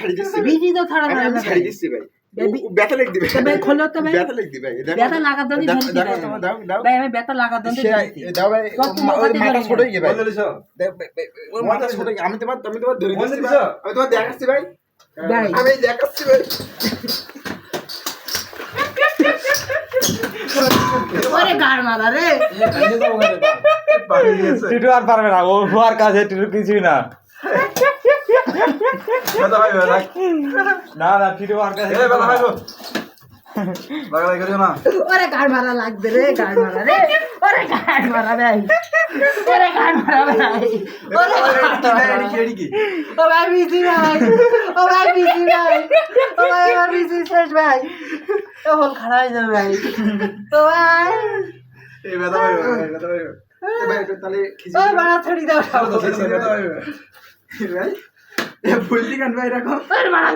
ছাড়ি দিচ্ছি বিজি তো ছাড়া না আমি ছাড়ি দিচ্ছি ভাই ব্যথা লেগে দিবে তবে খোলো তো ভাই ব্যথা লেগে দিবে ব্যথা লাগা দনি দেখো তোমার দাও দাও ভাই আমি ব্যথা লাগা দনি দাও ভাই ওর মাথা ছোট হয়ে গেছে ভাই বলে দিছো ওর মাথা ছোট হয়ে আমি তোমার ধরে বলে দিচ্ছি দিছো আমি তোমার দেখাচ্ছি ভাই ভাই আমি দেখাচ্ছি ভাই ওরে গাড় মারা রে টিটু আর পারবে না ও আর কাছে টিটু কিছুই না কথা ভাই ভাই না না টিটু আর কাছে এই বেলা ভাই গো লাগা করিও না ওরে গাড় মারা লাগবে রে গাড় মারা রে ওরে গাড় মারা ভাই ওরে গাড় মারা ভাই ওরে এডি কি ও ভাই বিজি ভাই ও ভাই বিজি ভাই ও ভাই আমার বিজি শেষ ভাই ও হল খারাপ হয়ে যাবে ভাই ও ভাই এই বেলা ভাই বেলা ভাই ভাই তাহলে খিচি ও বাড়া ছড়ি দাও বেলা ভাই ভাই এ বললি কেন ভাই রাখো ওরে বাড়া